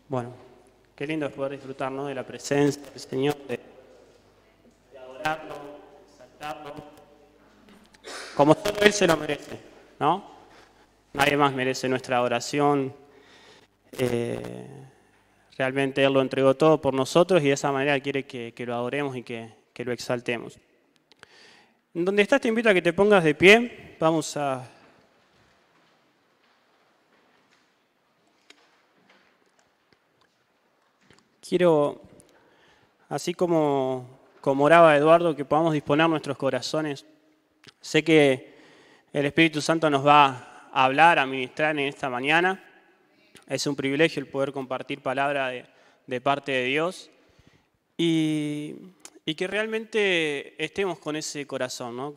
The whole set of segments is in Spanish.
Bueno, qué lindo es poder disfrutar, ¿no?, de la presencia del Señor, de adorarlo, de exaltarlo, como solo Él se lo merece, ¿no? Nadie más merece nuestra adoración. Realmente Él lo entregó todo por nosotros y de esa manera quiere que lo adoremos y que lo exaltemos. En donde estás te invito a que te pongas de pie. Vamos a... Quiero, así como oraba Eduardo, que podamos disponer nuestros corazones. Sé que el Espíritu Santo nos va a hablar, a ministrar en esta mañana. Es un privilegio el poder compartir palabra de parte de Dios. Y que realmente estemos con ese corazón, ¿no?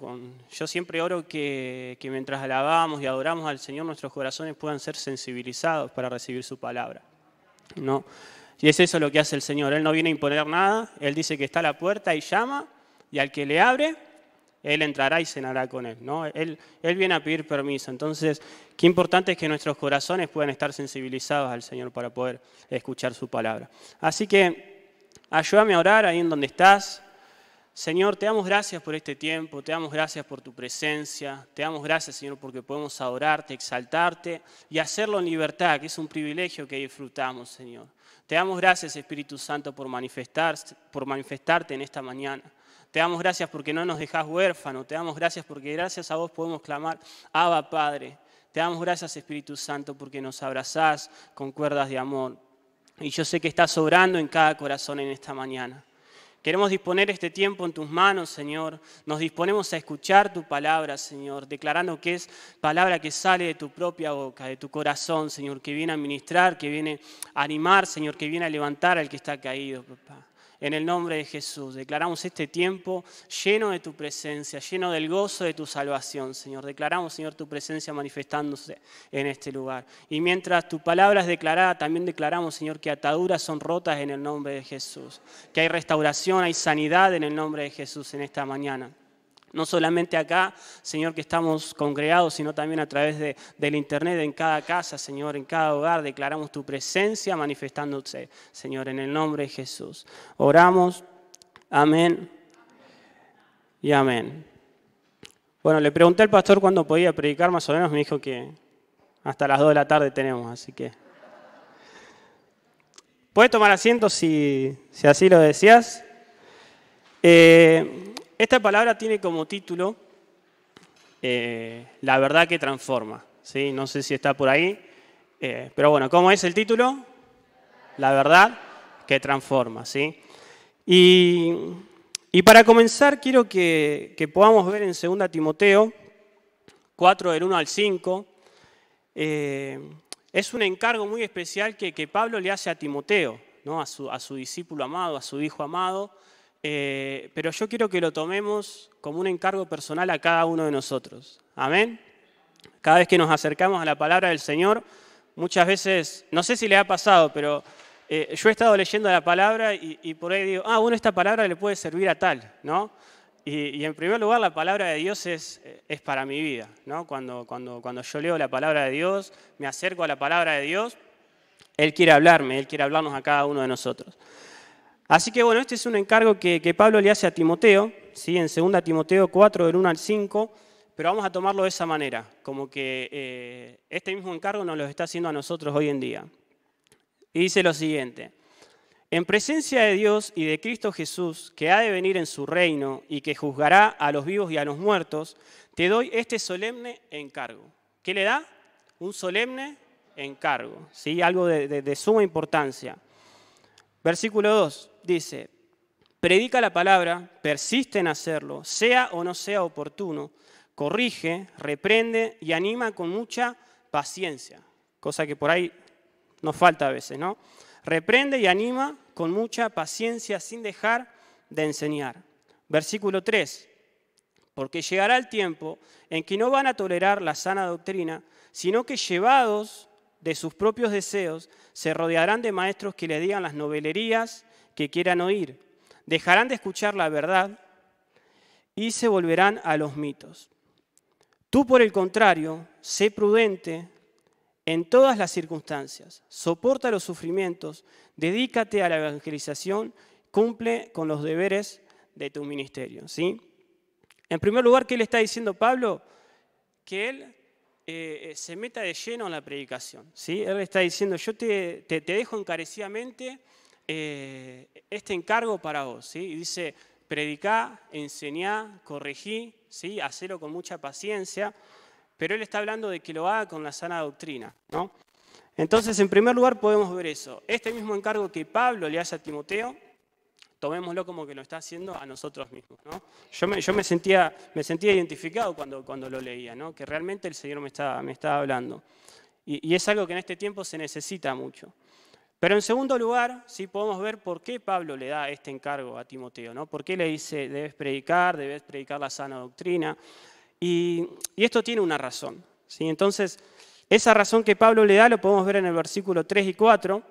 Yo siempre oro que mientras alabamos y adoramos al Señor, nuestros corazones puedan ser sensibilizados para recibir su palabra, ¿no? Y es eso lo que hace el Señor. Él no viene a imponer nada. Él dice que está a la puerta y llama, y al que le abre, Él entrará y cenará con Él, ¿no? Él viene a pedir permiso. Entonces, qué importante es que nuestros corazones puedan estar sensibilizados al Señor para poder escuchar su palabra. Así que ayúdame a orar ahí en donde estás. Señor, te damos gracias por este tiempo, te damos gracias por tu presencia, te damos gracias, Señor, porque podemos adorarte, exaltarte y hacerlo en libertad, que es un privilegio que disfrutamos, Señor. Te damos gracias, Espíritu Santo, por manifestarte en esta mañana. Te damos gracias porque no nos dejás huérfanos, te damos gracias porque gracias a vos podemos clamar, Abba, Padre. Te damos gracias, Espíritu Santo, porque nos abrazás con cuerdas de amor. Y yo sé que estás obrando en cada corazón en esta mañana. Queremos disponer este tiempo en tus manos, Señor. Nos disponemos a escuchar tu palabra, Señor, declarando que es palabra que sale de tu propia boca, de tu corazón, Señor, que viene a ministrar, que viene a animar, Señor, que viene a levantar al que está caído, papá. En el nombre de Jesús, declaramos este tiempo lleno de tu presencia, lleno del gozo de tu salvación, Señor. Declaramos, Señor, tu presencia manifestándose en este lugar. Y mientras tu palabra es declarada, también declaramos, Señor, que ataduras son rotas en el nombre de Jesús. Que hay restauración, hay sanidad en el nombre de Jesús en esta mañana. No solamente acá, Señor, que estamos congregados, sino también a través del internet, en cada casa, Señor, en cada hogar. Declaramos tu presencia manifestándose, Señor, en el nombre de Jesús. Oramos, amén y amén. Bueno, le pregunté al pastor cuándo podía predicar, más o menos me dijo que hasta las 2 de la tarde tenemos, así que... Puedes tomar asiento si así lo deseas. Esta palabra tiene como título La verdad que transforma, ¿sí? No sé si está por ahí, pero bueno, ¿cómo es el título? La verdad que transforma, ¿sí? Y para comenzar quiero que podamos ver en 2 Timoteo 4, del 1 al 5. Es un encargo muy especial que Pablo le hace a Timoteo, ¿no? A su discípulo amado, a su hijo amado. Pero yo quiero que lo tomemos como un encargo personal a cada uno de nosotros. Amén. Cada vez que nos acercamos a la palabra del Señor, muchas veces, no sé si le ha pasado, pero yo he estado leyendo la palabra y por ahí digo, bueno, esta palabra le puede servir a tal, ¿no? Y en primer lugar, la palabra de Dios es para mi vida, ¿no? Cuando yo leo la palabra de Dios, me acerco a la palabra de Dios, Él quiere hablarme, Él quiere hablarnos a cada uno de nosotros. Así que bueno, este es un encargo que Pablo le hace a Timoteo, ¿sí? En 2 Timoteo 4, del 1 al 5, pero vamos a tomarlo de esa manera, como que este mismo encargo nos lo está haciendo a nosotros hoy en día. Y dice lo siguiente: en presencia de Dios y de Cristo Jesús, que ha de venir en su reino y que juzgará a los vivos y a los muertos, te doy este solemne encargo. ¿Qué le da? Un solemne encargo, ¿sí? Algo de suma importancia. Versículo 2 dice, predica la palabra, persiste en hacerlo, sea o no sea oportuno, corrige, reprende y anima con mucha paciencia. Cosa que por ahí nos falta a veces, ¿no? Reprende y anima con mucha paciencia sin dejar de enseñar. Versículo 3, porque llegará el tiempo en que no van a tolerar la sana doctrina, sino que llevados de sus propios deseos, se rodearán de maestros que les digan las novelerías que quieran oír. Dejarán de escuchar la verdad y se volverán a los mitos. Tú, por el contrario, sé prudente en todas las circunstancias, soporta los sufrimientos, dedícate a la evangelización, cumple con los deberes de tu ministerio, ¿sí? En primer lugar, ¿qué le está diciendo Pablo? Que él se meta de lleno en la predicación, ¿sí? Él está diciendo, yo te dejo encarecidamente este encargo para vos, ¿sí? Y dice, predicá, enseñá, corregí, ¿sí? Hacelo con mucha paciencia, pero él está hablando de que lo haga con la sana doctrina, ¿no? Entonces, en primer lugar, podemos ver eso. Este mismo encargo que Pablo le hace a Timoteo, tomémoslo como que lo está haciendo a nosotros mismos, ¿no? Yo me sentía identificado cuando lo leía, ¿no? Que realmente el Señor me estaba hablando. Y es algo que en este tiempo se necesita mucho. Pero en segundo lugar, sí podemos ver por qué Pablo le da este encargo a Timoteo, ¿no? ¿Por qué le dice, debes predicar la sana doctrina? Y esto tiene una razón, ¿sí? Entonces, esa razón que Pablo le da lo podemos ver en el versículo 3 y 4,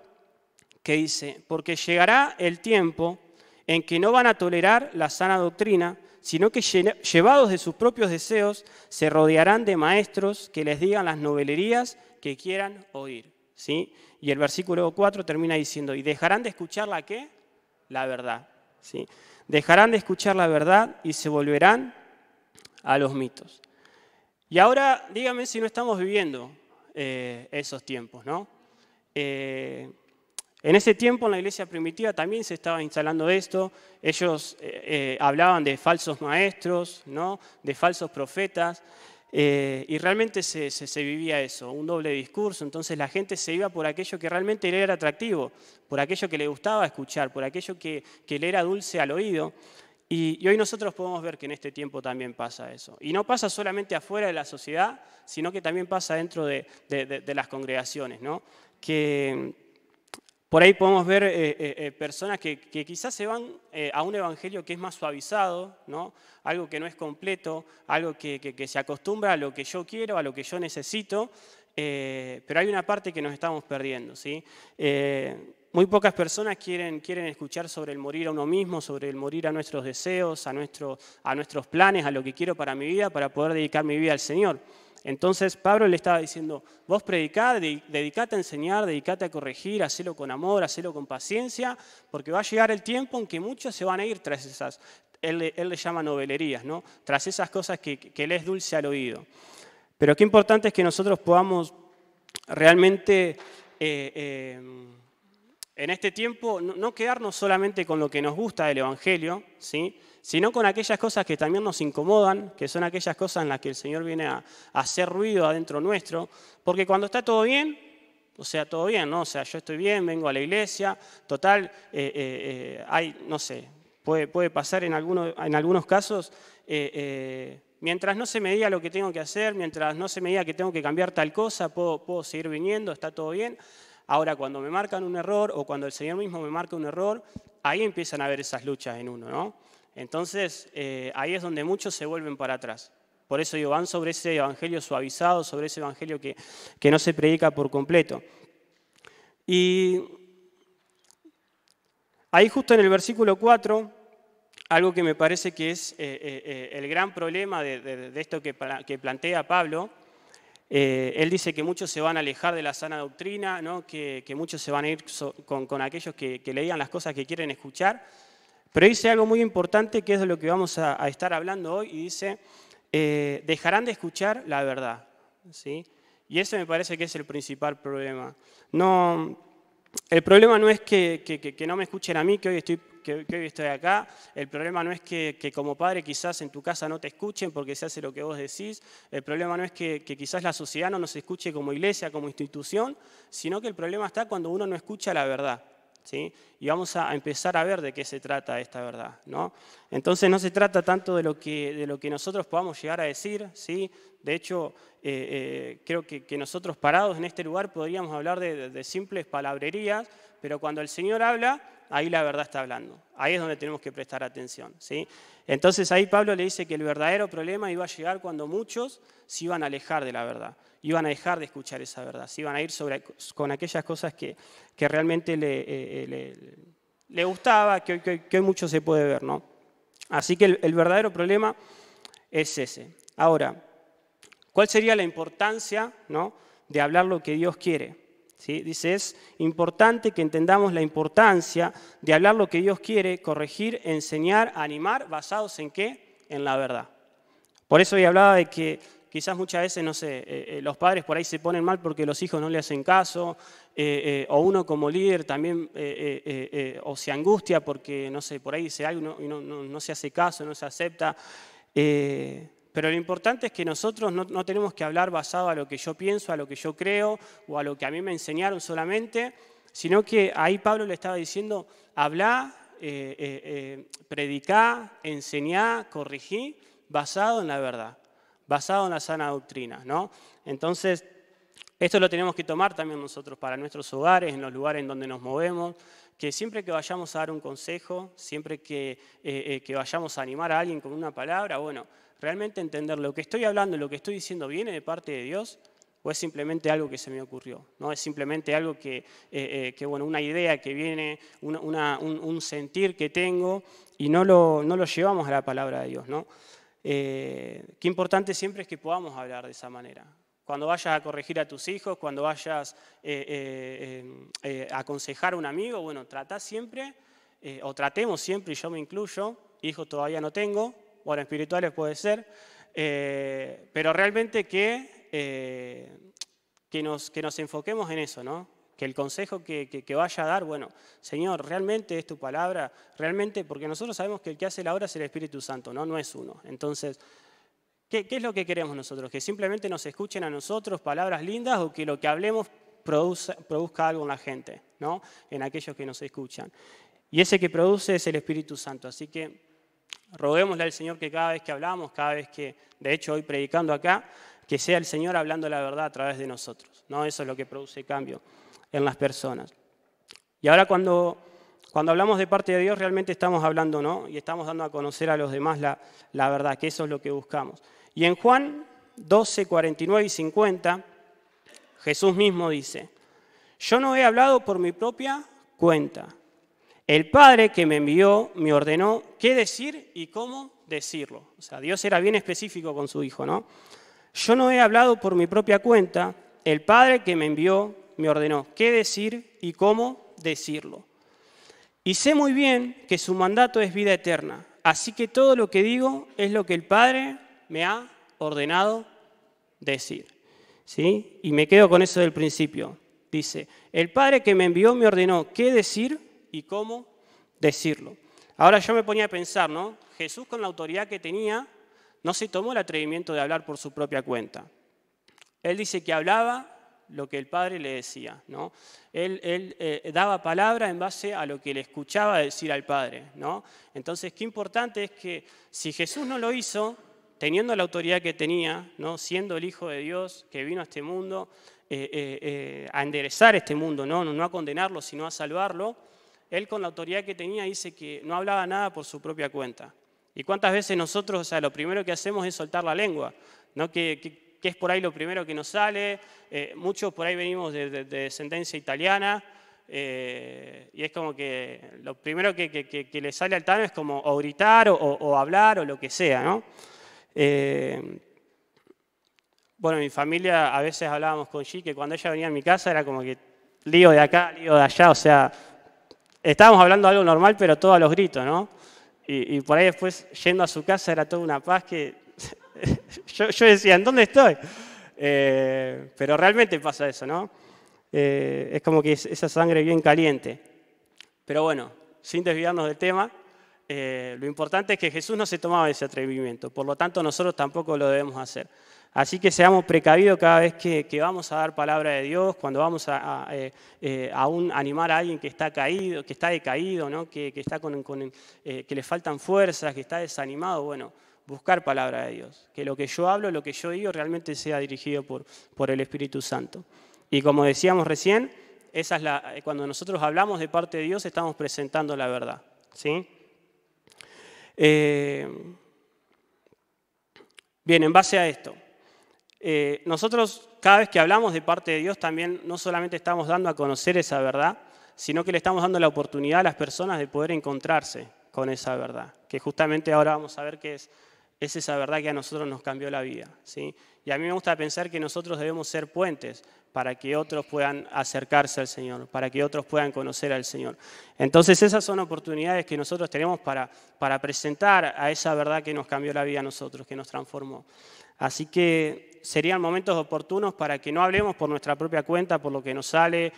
que dice, porque llegará el tiempo en que no van a tolerar la sana doctrina, sino que llevados de sus propios deseos, se rodearán de maestros que les digan las novelerías que quieran oír, ¿sí? Y el versículo 4 termina diciendo, y dejarán de escuchar ¿la qué? La verdad, ¿sí? Dejarán de escuchar la verdad y se volverán a los mitos. Y ahora, dígame si no estamos viviendo esos tiempos, ¿no? En ese tiempo, en la iglesia primitiva, también se estaba instalando esto. Ellos hablaban de falsos maestros, ¿no? De falsos profetas, y realmente se vivía eso, un doble discurso. Entonces la gente se iba por aquello que realmente le era atractivo, por aquello que le gustaba escuchar, por aquello que le era dulce al oído. Y hoy nosotros podemos ver que en este tiempo también pasa eso. Y no pasa solamente afuera de la sociedad, sino que también pasa dentro de las congregaciones, ¿no? Que por ahí podemos ver personas que quizás se van a un evangelio que es más suavizado, ¿no? Algo que no es completo, algo que se acostumbra a lo que yo quiero, a lo que yo necesito, pero hay una parte que nos estamos perdiendo, ¿sí? Muy pocas personas quieren escuchar sobre el morir a uno mismo, sobre el morir a nuestros deseos, a nuestros planes, a lo que quiero para mi vida, para poder dedicar mi vida al Señor. Entonces Pablo le estaba diciendo, vos predicá, dedicate a enseñar, dedicate a corregir, hacelo con amor, hacelo con paciencia, porque va a llegar el tiempo en que muchos se van a ir tras esas, él le llama novelerías, ¿no? Tras esas cosas que le es dulce al oído. Pero qué importante es que nosotros podamos realmente en este tiempo no quedarnos solamente con lo que nos gusta del Evangelio, ¿sí? Sino con aquellas cosas que también nos incomodan, que son aquellas cosas en las que el Señor viene a hacer ruido adentro nuestro, porque cuando está todo bien, o sea, todo bien, ¿no? O sea, yo estoy bien, vengo a la iglesia, total, hay, no sé, puede pasar en algunos casos, mientras no se me diga lo que tengo que hacer, mientras no se me diga que tengo que cambiar tal cosa, puedo seguir viniendo, está todo bien. Ahora, cuando me marcan un error o cuando el Señor mismo me marca un error, ahí empiezan a haber esas luchas en uno, ¿no? Entonces, ahí es donde muchos se vuelven para atrás. Por eso digo, van sobre ese evangelio suavizado, sobre ese evangelio que no se predica por completo. Y ahí justo en el versículo 4, algo que me parece que es el gran problema de esto que plantea Pablo, él dice que muchos se van a alejar de la sana doctrina, ¿no? que muchos se van a ir con aquellos que le digan las cosas que quieren escuchar, pero dice algo muy importante que es de lo que vamos a estar hablando hoy, y dice, dejarán de escuchar la verdad, ¿sí? Y ese me parece que es el principal problema. El problema no es que no me escuchen a mí, que hoy estoy acá. El problema no es que como padre quizás en tu casa no te escuchen porque se hace lo que vos decís. El problema no es que quizás la sociedad no nos escuche como iglesia, como institución, sino que el problema está cuando uno no escucha la verdad, ¿sí? Y vamos a empezar a ver de qué se trata esta verdad, ¿no? Entonces no se trata tanto de lo que nosotros podamos llegar a decir, ¿sí? De hecho, creo que nosotros parados en este lugar podríamos hablar de simples palabrerías, pero cuando el Señor habla, ahí la verdad está hablando. Ahí es donde tenemos que prestar atención, ¿sí? Entonces ahí Pablo le dice que el verdadero problema iba a llegar cuando muchos se iban a alejar de la verdad, iban a dejar de escuchar esa verdad, se iban a ir con aquellas cosas que realmente le gustaba, que hoy mucho se puede ver, ¿no? Así que el verdadero problema es ese. Ahora, ¿Cuál sería la importancia, ¿no?, de hablar lo que Dios quiere? ¿Sí? Dice, es importante que entendamos la importancia de hablar lo que Dios quiere, corregir, enseñar, animar, basados ¿en qué? En la verdad. Por eso hoy hablaba de que quizás muchas veces, no sé, los padres por ahí se ponen mal porque los hijos no le hacen caso, o uno como líder también o se angustia porque, no sé, por ahí dice algo y no se hace caso, no se acepta. Pero lo importante es que nosotros no tenemos que hablar basado a lo que yo pienso, a lo que yo creo o a lo que a mí me enseñaron solamente, sino que ahí Pablo le estaba diciendo, hablá, predicá, enseñá, corregí, basado en la verdad, basado en la sana doctrina, ¿no? Entonces, esto lo tenemos que tomar también nosotros para nuestros hogares, en los lugares en donde nos movemos, que siempre que vayamos a dar un consejo, siempre que vayamos a animar a alguien con una palabra, bueno, realmente entender lo que estoy hablando, lo que estoy diciendo, ¿viene de parte de Dios o es simplemente algo que se me ocurrió? ¿No? Es simplemente algo que bueno, una idea que viene, un sentir que tengo y no lo llevamos a la palabra de Dios, ¿no? Qué importante siempre es que podamos hablar de esa manera. Cuando vayas a corregir a tus hijos, cuando vayas a aconsejar a un amigo, bueno, trata siempre, o tratemos siempre, y yo me incluyo, hijos todavía no tengo, bueno, espirituales puede ser, pero realmente que nos enfoquemos en eso, ¿no? Que el consejo que vaya a dar, bueno, Señor, realmente es tu palabra, realmente, porque nosotros sabemos que el que hace la obra es el Espíritu Santo, no es uno. Entonces, ¿qué es lo que queremos nosotros? ¿Que simplemente nos escuchen a nosotros palabras lindas o que lo que hablemos produzca algo en la gente, ¿no? En aquellos que nos escuchan? Y ese que produce es el Espíritu Santo, así que roguémosle al Señor que cada vez que hablamos, cada vez que, de hecho hoy predicando acá, que sea el Señor hablando la verdad a través de nosotros, ¿no? Eso es lo que produce cambio en las personas. Y ahora cuando hablamos de parte de Dios realmente estamos hablando, ¿no? Y estamos dando a conocer a los demás la verdad, que eso es lo que buscamos. Y en Juan 12, 49 y 50, Jesús mismo dice, yo no he hablado por mi propia cuenta. El Padre que me envió me ordenó qué decir y cómo decirlo. O sea, Dios era bien específico con su Hijo, ¿no? Yo no he hablado por mi propia cuenta. El Padre que me envió me ordenó qué decir y cómo decirlo. Y sé muy bien que su mandato es vida eterna. Así que todo lo que digo es lo que el Padre me ha ordenado decir. ¿Sí? Y me quedo con eso del principio. Dice, el Padre que me envió me ordenó qué decir y cómo decirlo. Ahora yo me ponía a pensar, ¿no? Jesús con la autoridad que tenía no se tomó el atrevimiento de hablar por su propia cuenta. Él dice que hablaba lo que el Padre le decía, ¿no? Él daba palabra en base a lo que le escuchaba decir al Padre, ¿no? Entonces, qué importante es que si Jesús no lo hizo, teniendo la autoridad que tenía, ¿no? Siendo el Hijo de Dios que vino a este mundo a enderezar este mundo, no a condenarlo, sino a salvarlo, él con la autoridad que tenía dice que no hablaba nada por su propia cuenta. ¿Y cuántas veces nosotros, o sea, lo primero que hacemos es soltar la lengua, ¿no? Que es por ahí lo primero que nos sale? Muchos por ahí venimos de descendencia italiana, y es como que lo primero que le sale al Tano es como o gritar o hablar o lo que sea, ¿no? Bueno, en mi familia a veces hablábamos con G que cuando ella venía a mi casa era como que lío de acá, lío de allá, o sea, estábamos hablando de algo normal pero todo a los gritos, ¿no? Y por ahí después yendo a su casa era toda una paz que yo decía, ¿en dónde estoy? Pero realmente pasa eso, ¿no? Es como que esa sangre bien caliente. Pero bueno, sin desviarnos del tema, lo importante es que Jesús no se tomaba ese atrevimiento, por lo tanto nosotros tampoco lo debemos hacer. Así que seamos precavidos cada vez que vamos a dar palabra de Dios, cuando vamos a animar a alguien que está caído, que está decaído, ¿no? que está que le faltan fuerzas, que está desanimado, bueno, buscar palabra de Dios. Que lo que yo hablo, lo que yo digo realmente sea dirigido por el Espíritu Santo. Y como decíamos recién, cuando nosotros hablamos de parte de Dios estamos presentando la verdad, ¿sí? Bien, en base a esto, nosotros cada vez que hablamos de parte de Dios también no solamente estamos dando a conocer esa verdad, sino que le estamos dando la oportunidad a las personas de poder encontrarse con esa verdad, que justamente ahora vamos a ver qué es es esa verdad que a nosotros nos cambió la vida, ¿sí? Y a mí me gusta pensar que nosotros debemos ser puentes para que otros puedan acercarse al Señor, para que otros puedan conocer al Señor. Entonces esas son oportunidades que nosotros tenemos para presentar a esa verdad que nos cambió la vida a nosotros, que nos transformó. Así que serían momentos oportunos para que no hablemos por nuestra propia cuenta, por lo que nos sale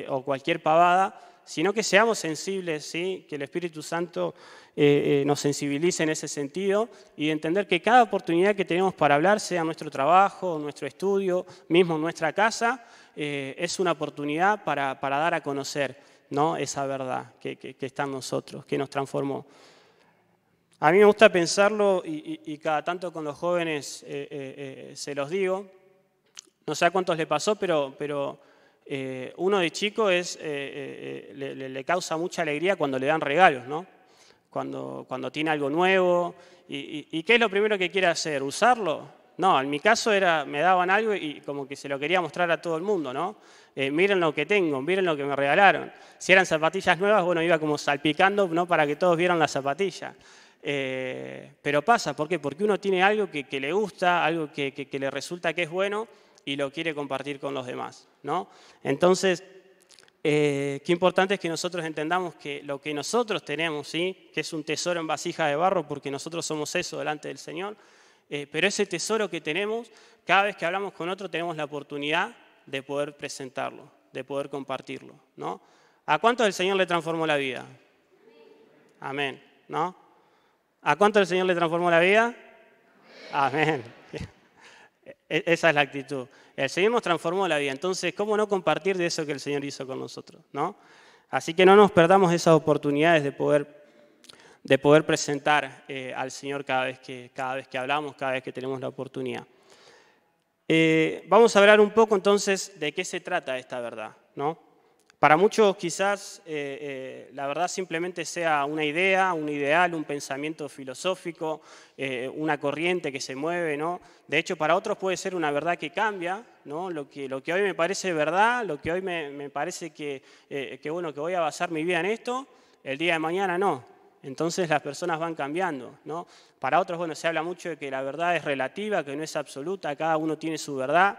o cualquier pavada, sino que seamos sensibles, ¿sí? Que el Espíritu Santo nos sensibilice en ese sentido y entender que cada oportunidad que tenemos para hablar, sea nuestro trabajo, nuestro estudio, mismo nuestra casa, es una oportunidad para dar a conocer, ¿no? Esa verdad que está en nosotros, que nos transformó. A mí me gusta pensarlo y cada tanto con los jóvenes se los digo. No sé a cuántos le pasó, pero uno de chico le causa mucha alegría cuando le dan regalos, ¿no? Cuando tiene algo nuevo. ¿Y qué es lo primero que quiere hacer? ¿Usarlo? No, en mi caso me daban algo y como que se lo quería mostrar a todo el mundo, ¿no? Miren lo que tengo, miren lo que me regalaron. Si eran zapatillas nuevas, bueno, iba como salpicando, ¿no? Para que todos vieran las zapatillas. Pero pasa, ¿por qué? Porque uno tiene algo que le gusta, algo que le resulta que es bueno y lo quiere compartir con los demás, ¿no? Entonces, qué importante es que nosotros entendamos que lo que nosotros tenemos, ¿sí? Que es un tesoro en vasija de barro, porque nosotros somos eso delante del Señor, pero ese tesoro que tenemos, cada vez que hablamos con otro tenemos la oportunidad de poder presentarlo, de poder compartirlo, ¿no? ¿A cuántos el Señor le transformó la vida? Amén, ¿no? ¿A cuánto el Señor le transformó la vida? Amén. Esa es la actitud. El Señor nos transformó la vida. Entonces, ¿cómo no compartir de eso que el Señor hizo con nosotros, ¿no? Así que no nos perdamos esas oportunidades de poder presentar al Señor cada vez que hablamos, cada vez que tenemos la oportunidad. Vamos a hablar un poco entonces de qué se trata esta verdad, ¿no? Para muchos quizás la verdad simplemente sea una idea, un ideal, un pensamiento filosófico, una corriente que se mueve, ¿no? De hecho, para otros puede ser una verdad que cambia, ¿no? Lo que hoy me parece verdad, lo que hoy me parece que voy a basar mi vida en esto, el día de mañana no. Entonces las personas van cambiando, ¿no? Para otros, bueno, se habla mucho de que la verdad es relativa, que no es absoluta, cada uno tiene su verdad.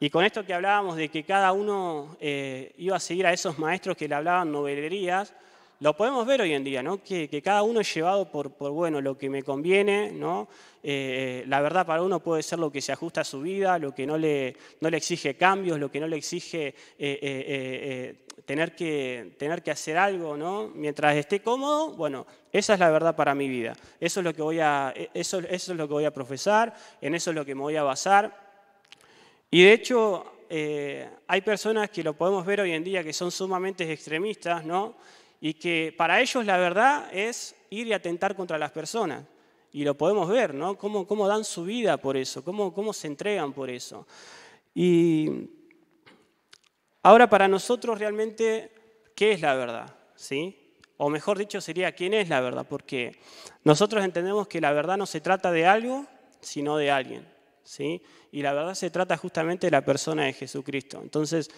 Y con esto que hablábamos de que cada uno iba a seguir a esos maestros que le hablaban novelerías, lo podemos ver hoy en día, ¿no? Que cada uno es llevado por bueno, lo que me conviene, ¿no? La verdad para uno puede ser lo que se ajusta a su vida, lo que no le exige cambios, lo que no le exige tener que hacer algo, ¿no? Mientras esté cómodo, bueno, esa es la verdad para mi vida. Eso es lo que eso es lo que voy a profesar, en eso es lo que me voy a basar. Y de hecho, hay personas que lo podemos ver hoy en día que son sumamente extremistas, ¿no? Y que para ellos la verdad es ir y atentar contra las personas. Y lo podemos ver, ¿no? Cómo dan su vida por eso, cómo se entregan por eso. Y ahora para nosotros realmente, ¿qué es la verdad? ¿Sí? O mejor dicho sería, ¿quién es la verdad? Porque nosotros entendemos que la verdad no se trata de algo, sino de alguien, ¿sí? Y la verdad se trata justamente de la persona de Jesucristo. Entonces,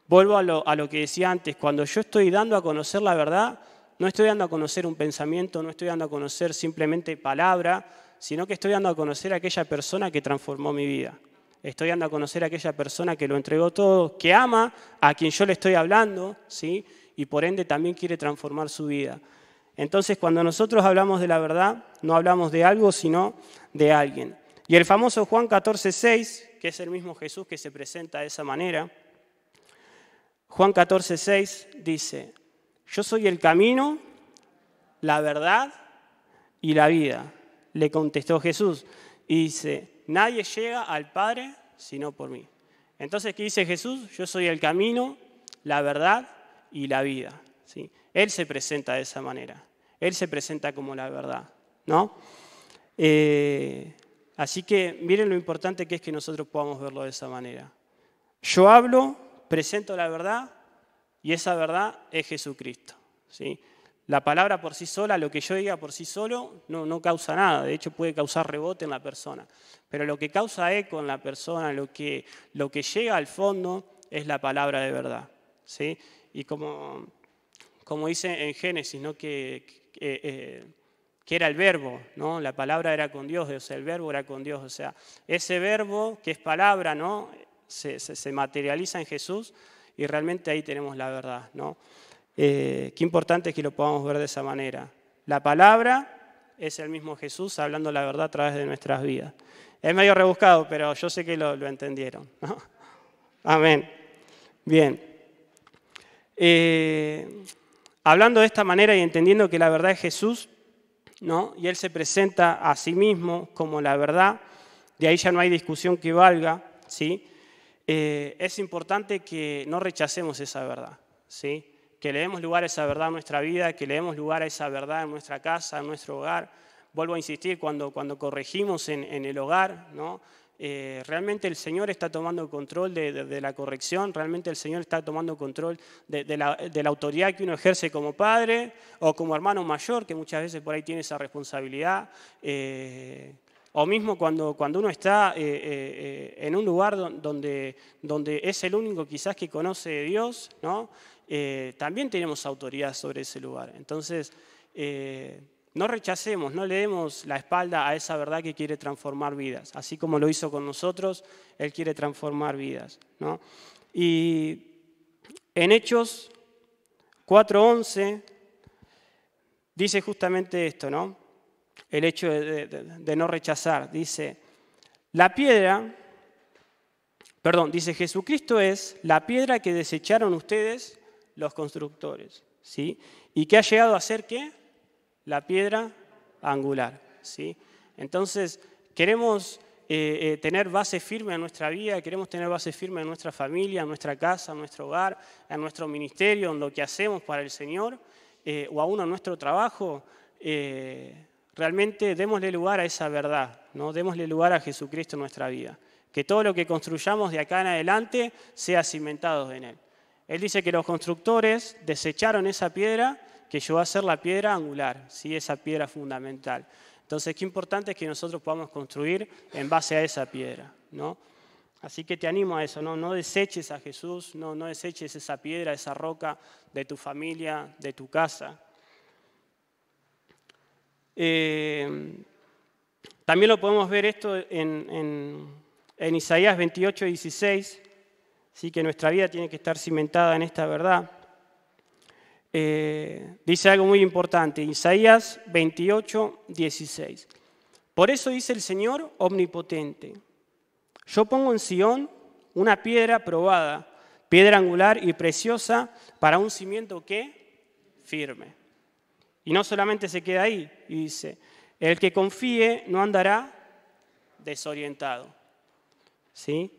vuelvo a lo que decía antes, cuando yo estoy dando a conocer la verdad, no estoy dando a conocer un pensamiento, no estoy dando a conocer simplemente palabra, sino que estoy dando a conocer a aquella persona que transformó mi vida. Estoy dando a conocer a aquella persona que lo entregó todo, que ama a quien yo le estoy hablando, ¿sí? Y por ende también quiere transformar su vida. Entonces, cuando nosotros hablamos de la verdad, no hablamos de algo, sino de alguien. Y el famoso Juan 14:6, que es el mismo Jesús que se presenta de esa manera, Juan 14:6 dice, yo soy el camino, la verdad y la vida. Le contestó Jesús y dice, nadie llega al Padre sino por mí. Entonces, ¿qué dice Jesús? Yo soy el camino, la verdad y la vida, ¿sí? Él se presenta de esa manera. Él se presenta como la verdad, ¿no? Así que miren lo importante que es que nosotros podamos verlo de esa manera. Yo hablo, presento la verdad y esa verdad es Jesucristo, ¿sí? La palabra por sí sola, lo que yo diga por sí solo, no causa nada. De hecho, puede causar rebote en la persona. Pero lo que causa eco en la persona, lo que llega al fondo, es la palabra de verdad, ¿sí? Y como dice en Génesis, ¿no? que que era el verbo, ¿no? La palabra era con Dios, o sea, el verbo era con Dios. O sea, ese verbo que es palabra, ¿no? Se materializa en Jesús y realmente ahí tenemos la verdad, ¿no? Qué importante es que lo podamos ver de esa manera. La palabra es el mismo Jesús hablando la verdad a través de nuestras vidas. Es medio rebuscado, pero yo sé que lo entendieron, ¿no? Amén. Bien. Hablando de esta manera y entendiendo que la verdad es Jesús, ¿no? Y Él se presenta a sí mismo como la verdad, de ahí ya no hay discusión que valga, ¿sí? Es importante que no rechacemos esa verdad, ¿sí? Que le demos lugar a esa verdad en nuestra vida, que le demos lugar a esa verdad en nuestra casa, en nuestro hogar. Vuelvo a insistir, cuando corregimos en el hogar, ¿no? Realmente el Señor está tomando control de la corrección, realmente el Señor está tomando control de la autoridad que uno ejerce como padre o como hermano mayor, que muchas veces por ahí tiene esa responsabilidad. O mismo cuando uno está en un lugar donde es el único quizás que conoce de Dios, ¿no? También tenemos autoridad sobre ese lugar. Entonces, no rechacemos, no le demos la espalda a esa verdad que quiere transformar vidas. Así como lo hizo con nosotros, Él quiere transformar vidas, ¿no? Y en Hechos 4:11 dice justamente esto, ¿no? El hecho de no rechazar. Dice, dice, Jesucristo es la piedra que desecharon ustedes los constructores, ¿sí? Y que ha llegado a ser, ¿qué? La piedra angular, ¿sí? Entonces, queremos tener base firme en nuestra vida, queremos tener base firme en nuestra familia, en nuestra casa, en nuestro hogar, en nuestro ministerio, en lo que hacemos para el Señor, o aún en nuestro trabajo. Realmente démosle lugar a esa verdad, ¿no? Démosle lugar a Jesucristo en nuestra vida. Que todo lo que construyamos de acá en adelante sea cimentado en Él. Él dice que los constructores desecharon esa piedra que llegó a ser la piedra angular, ¿sí? Esa piedra fundamental. Entonces, qué importante es que nosotros podamos construir en base a esa piedra, ¿no? Así que te animo a eso, ¿no? No deseches a Jesús, no deseches esa piedra, esa roca de tu familia, de tu casa. También lo podemos ver esto en Isaías 28:16, ¿sí? Que nuestra vida tiene que estar cimentada en esta verdad. Dice algo muy importante, Isaías 28:16. Por eso dice el Señor omnipotente, yo pongo en Sión una piedra probada, piedra angular y preciosa para un cimiento que firme. Y no solamente se queda ahí, y dice, el que confíe no andará desorientado. ¿Sí?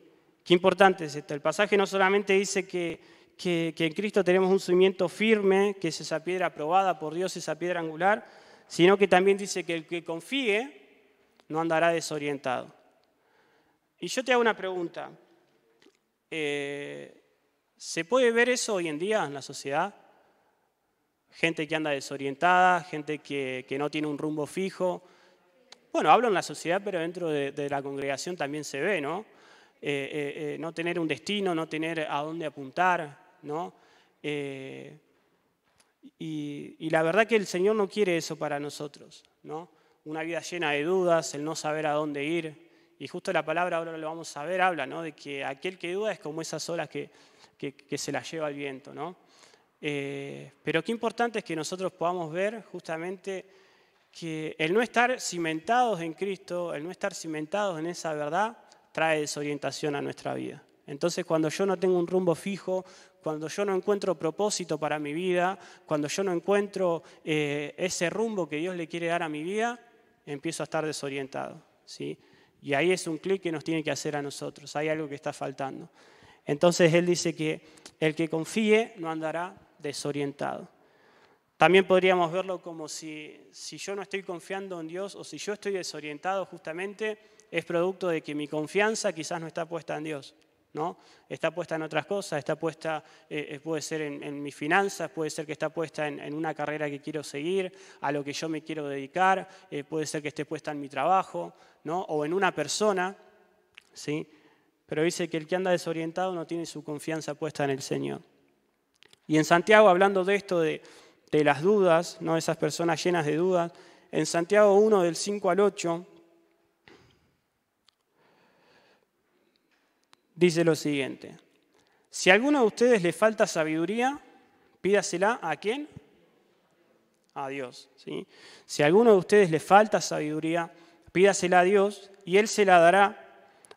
Qué importante es esto. El pasaje no solamente dice que en Cristo tenemos un cimiento firme, que es esa piedra probada por Dios, esa piedra angular, sino que también dice que el que confíe no andará desorientado. Y yo te hago una pregunta. ¿Se puede ver eso hoy en día en la sociedad? Gente que anda desorientada, gente que no tiene un rumbo fijo. Bueno, hablo en la sociedad, pero dentro de la congregación también se ve, ¿no? No tener un destino, no tener a dónde apuntar, ¿no? Y la verdad que el Señor no quiere eso para nosotros, ¿no? Una vida llena de dudas, el no saber a dónde ir. Y justo la palabra, ahora lo vamos a ver, habla, ¿no? De que aquel que duda es como esas olas que se las lleva el viento, ¿no? Pero qué importante es que nosotros podamos ver justamente que el no estar cimentados en Cristo, el no estar cimentados en esa verdad, trae desorientación a nuestra vida. Entonces, cuando yo no tengo un rumbo fijo, cuando yo no encuentro propósito para mi vida, cuando yo no encuentro ese rumbo que Dios le quiere dar a mi vida, empiezo a estar desorientado, ¿sí? Y ahí es un clic que nos tiene que hacer a nosotros, hay algo que está faltando. Entonces Él dice que el que confíe no andará desorientado. También podríamos verlo como si yo no estoy confiando en Dios o si yo estoy desorientado justamente, es producto de que mi confianza quizás no está puesta en Dios, ¿no? Está puesta en otras cosas, está puesta, puede ser en mis finanzas, puede ser que está puesta en una carrera que quiero seguir, a lo que yo me quiero dedicar, puede ser que esté puesta en mi trabajo, ¿no? O en una persona, ¿sí? Pero dice que el que anda desorientado no tiene su confianza puesta en el Señor. Y en Santiago, hablando de esto, de las dudas, ¿no? Esas personas llenas de dudas, En Santiago 1, del 5 al 8, dice lo siguiente. Si a alguno de ustedes le falta sabiduría, pídasela ¿a quién? A Dios. ¿Sí? Si a alguno de ustedes le falta sabiduría, pídasela a Dios y Él se la dará,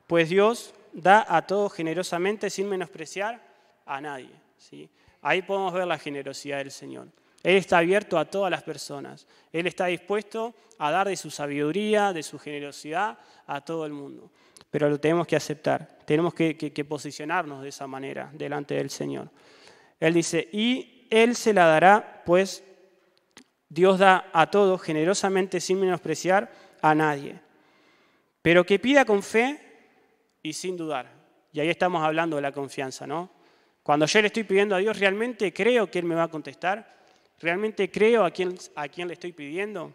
pues Dios da a todos generosamente sin menospreciar a nadie. ¿Sí? Ahí podemos ver la generosidad del Señor. Él está abierto a todas las personas. Él está dispuesto a dar de su sabiduría, de su generosidad a todo el mundo. Pero lo tenemos que aceptar. Tenemos que posicionarnos de esa manera delante del Señor. Él dice, y Él se la dará, pues Dios da a todos generosamente sin menospreciar a nadie. Pero que pida con fe y sin dudar. Y ahí estamos hablando de la confianza, ¿no? Cuando yo le estoy pidiendo a Dios, ¿realmente creo que Él me va a contestar? ¿Realmente creo a quién le estoy pidiendo?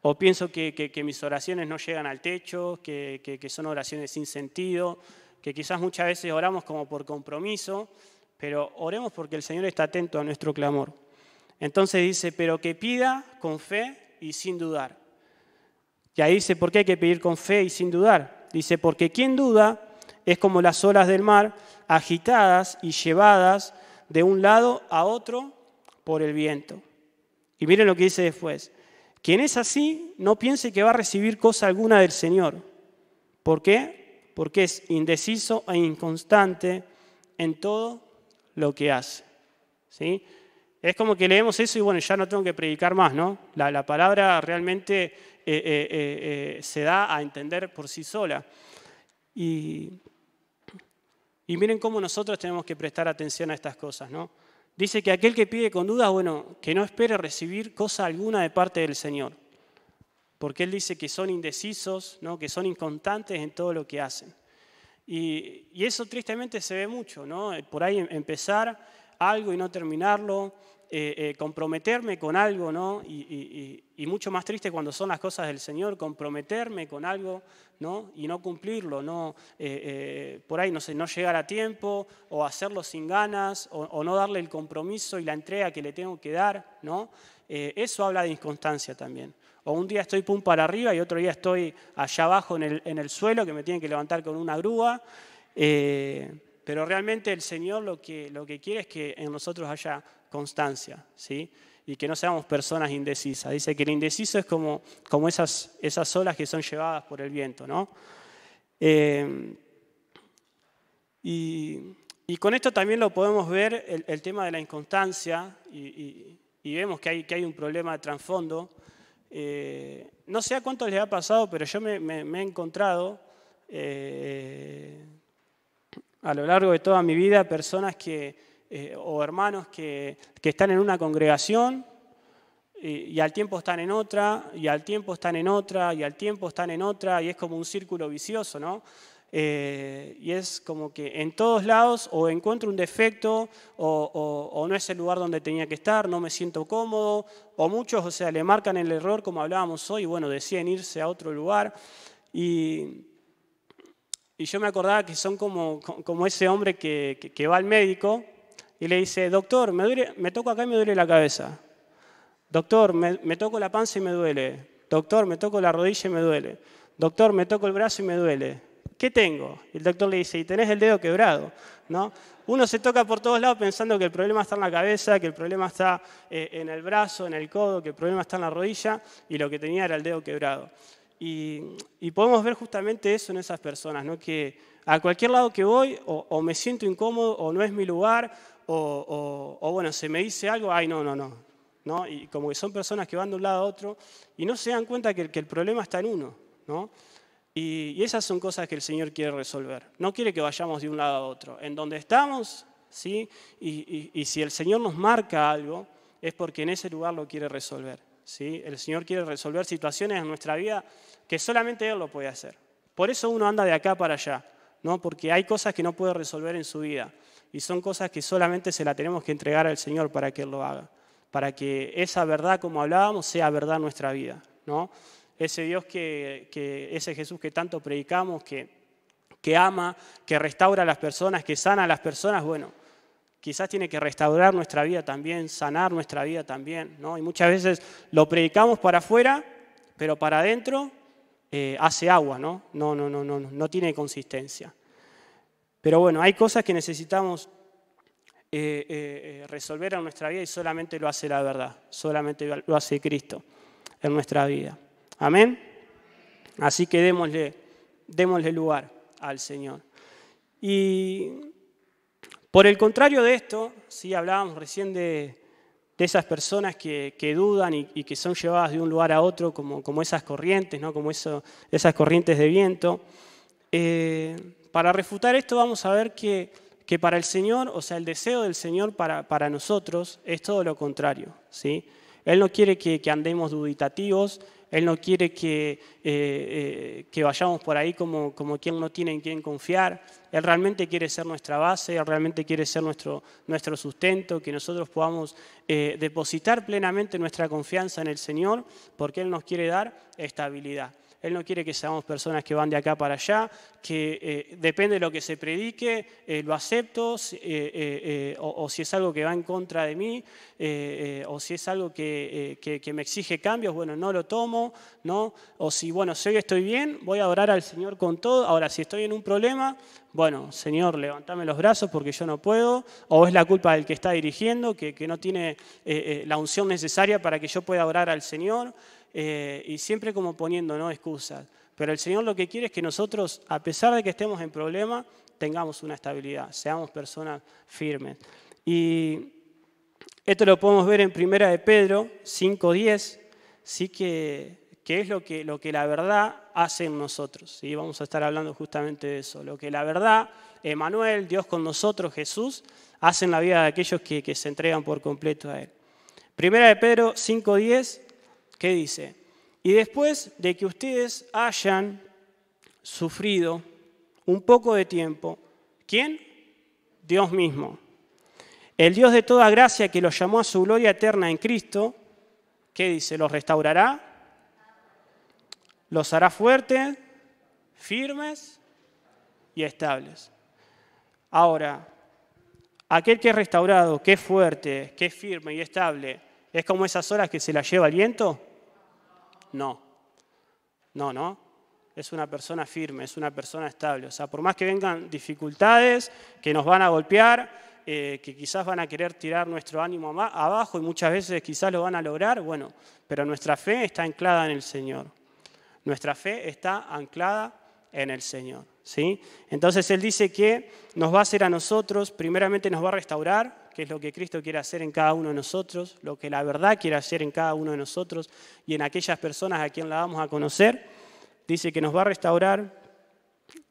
¿O pienso que mis oraciones no llegan al techo, que son oraciones sin sentido, que quizás muchas veces oramos como por compromiso, pero oremos porque el Señor está atento a nuestro clamor? Entonces dice, pero que pida con fe y sin dudar. Y ahí dice, ¿por qué hay que pedir con fe y sin dudar? Dice, porque quien duda es como las olas del mar, agitadas y llevadas de un lado a otro por el viento. Y miren lo que dice después. Quien es así, no piense que va a recibir cosa alguna del Señor. ¿Por qué? Porque es indeciso e inconstante en todo lo que hace. ¿Sí? Es como que leemos eso y bueno, ya no tengo que predicar más, ¿no? La palabra realmente se da a entender por sí sola. Y miren cómo nosotros tenemos que prestar atención a estas cosas, ¿no? Dice que aquel que pide con dudas, bueno, que no espere recibir cosa alguna de parte del Señor. Porque Él dice que son indecisos, ¿no? Que son inconstantes en todo lo que hacen. Y eso tristemente se ve mucho, ¿no? Por ahí empezar algo y no terminarlo, comprometerme con algo, ¿no? Y mucho más triste cuando son las cosas del Señor, comprometerme con algo, ¿no? Y no cumplirlo, ¿no? Por ahí, no sé, no llegar a tiempo o hacerlo sin ganas o no darle el compromiso y la entrega que le tengo que dar, ¿no? Eso habla de inconstancia también. O un día estoy pum para arriba y otro día estoy allá abajo en el suelo que me tienen que levantar con una grúa. Pero realmente el Señor lo que quiere es que en nosotros haya constancia, ¿sí? Y que no seamos personas indecisas. Dice que el indeciso es como esas olas que son llevadas por el viento, ¿no? Y con esto también lo podemos ver el tema de la inconstancia y vemos que hay un problema de trasfondo. No sé a cuántos les ha pasado, pero yo me he encontrado a lo largo de toda mi vida personas o hermanos que están en una congregación y al tiempo están en otra, y al tiempo están en otra, y al tiempo están en otra, y es como un círculo vicioso, ¿no? Y es como que en todos lados o encuentro un defecto o no es el lugar donde tenía que estar, no me siento cómodo, o muchos, o sea, le marcan el error como hablábamos hoy, y bueno, deciden irse a otro lugar. Y yo me acordaba que son como ese hombre que va al médico y le dice, doctor, me toco acá y me duele la cabeza. Doctor, me toco la panza y me duele. Doctor, me toco la rodilla y me duele. Doctor, me toco el brazo y me duele. ¿Qué tengo? Y el doctor le dice, y tenés el dedo quebrado, ¿no? Uno se toca por todos lados pensando que el problema está en la cabeza, que el problema está en el brazo, en el codo, que el problema está en la rodilla, y lo que tenía era el dedo quebrado. Y podemos ver justamente eso en esas personas, ¿no? Que a cualquier lado que voy, o me siento incómodo, o no es mi lugar, o bueno, se me dice algo, ay, no. Y como que son personas que van de un lado a otro y no se dan cuenta que el problema está en uno, ¿no? Y esas son cosas que el Señor quiere resolver. No quiere que vayamos de un lado a otro. En donde estamos, ¿sí? Y si el Señor nos marca algo, es porque en ese lugar lo quiere resolver, ¿sí? El Señor quiere resolver situaciones en nuestra vida que solamente Él lo puede hacer. Por eso uno anda de acá para allá, ¿no? Porque hay cosas que no puede resolver en su vida. Y son cosas que solamente se las tenemos que entregar al Señor para que Él lo haga. Para que esa verdad, como hablábamos, sea verdad en nuestra vida, ¿no? Ese Dios ese Jesús que tanto predicamos, que ama, que restaura a las personas, que sana a las personas, bueno, quizás tiene que restaurar nuestra vida también, sanar nuestra vida también, ¿no? Y muchas veces lo predicamos para afuera, pero para adentro hace agua, ¿no? No tiene consistencia. Pero bueno, hay cosas que necesitamos resolver en nuestra vida y solamente lo hace la verdad, solamente lo hace Cristo en nuestra vida. Amén. Así que démosle lugar al Señor. Y por el contrario de esto, sí, hablábamos recién de esas personas que dudan y que son llevadas de un lugar a otro como esas corrientes, ¿no? Como esas corrientes de viento. Para refutar esto vamos a ver que para el Señor, o sea, el deseo del Señor para nosotros es todo lo contrario, ¿sí? Él no quiere que andemos dubitativos, Él no quiere que vayamos por ahí como quien no tiene en quién confiar. Él realmente quiere ser nuestra base, Él realmente quiere ser nuestro sustento, que nosotros podamos depositar plenamente nuestra confianza en el Señor, porque Él nos quiere dar estabilidad. Él no quiere que seamos personas que van de acá para allá, que depende de lo que se predique, lo acepto, o si es algo que va en contra de mí, o si es algo que me exige cambios, bueno, no lo tomo, ¿no? O si, bueno, si hoy estoy bien, voy a orar al Señor con todo. Ahora, si estoy en un problema, bueno, Señor, levantame los brazos porque yo no puedo, o es la culpa del que está dirigiendo, que no tiene la unción necesaria para que yo pueda orar al Señor. Y siempre como poniendo, ¿no?, excusas. Pero el Señor lo que quiere es que nosotros, a pesar de que estemos en problema, tengamos una estabilidad, seamos personas firmes. Y esto lo podemos ver en 1 de Pedro 5:10, sí, que es lo que la verdad hace en nosotros. ¿Sí? Vamos a estar hablando justamente de eso. Lo que la verdad, Emmanuel, Dios con nosotros, Jesús, hace en la vida de aquellos que se entregan por completo a Él. 1 de Pedro 5:10, ¿qué dice? Y después de que ustedes hayan sufrido un poco de tiempo, ¿quién? Dios mismo. El Dios de toda gracia que los llamó a su gloria eterna en Cristo, ¿qué dice? ¿Los restaurará? ¿Los hará fuertes, firmes y estables? Ahora, aquel que es restaurado, que es fuerte, que es firme y estable, ¿es como esas olas que se las lleva el viento? No. Es una persona firme, es una persona estable. O sea, por más que vengan dificultades, que nos van a golpear, que quizás van a querer tirar nuestro ánimo abajo y muchas veces quizás lo van a lograr, bueno, pero nuestra fe está anclada en el Señor. Nuestra fe está anclada en el Señor, ¿sí? Entonces Él dice que nos va a hacer a nosotros, primeramente nos va a restaurar, que es lo que Cristo quiere hacer en cada uno de nosotros, lo que la verdad quiere hacer en cada uno de nosotros y en aquellas personas a quien la vamos a conocer. Dice que nos va a restaurar,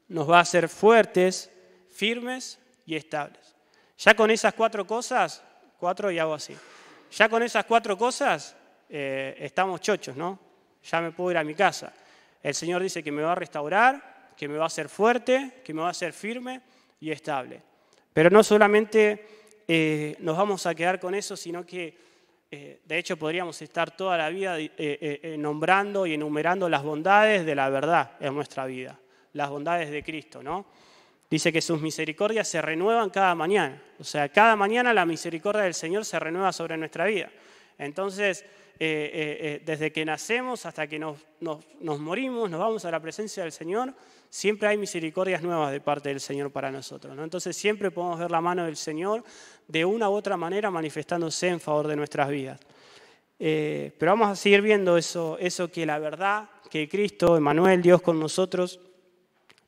nos va a hacer fuertes, firmes y estables. Ya con esas 4 cosas, 4 y hago así, ya con esas 4 cosas estamos chochos, ¿no? Ya me puedo ir a mi casa. El Señor dice que me va a restaurar, que me va a hacer fuerte, que me va a hacer firme y estable. Pero no solamente nos vamos a quedar con eso, sino que de hecho podríamos estar toda la vida nombrando y enumerando las bondades de la verdad en nuestra vida, las bondades de Cristo, ¿no? Dice que sus misericordias se renuevan cada mañana, o sea, cada mañana la misericordia del Señor se renueva sobre nuestra vida. Entonces, desde que nacemos hasta que nos morimos, nos vamos a la presencia del Señor, siempre hay misericordias nuevas de parte del Señor para nosotros, ¿no? Entonces siempre podemos ver la mano del Señor de una u otra manera manifestándose en favor de nuestras vidas. Pero vamos a seguir viendo eso que la verdad, que Cristo, Emmanuel, Dios con nosotros,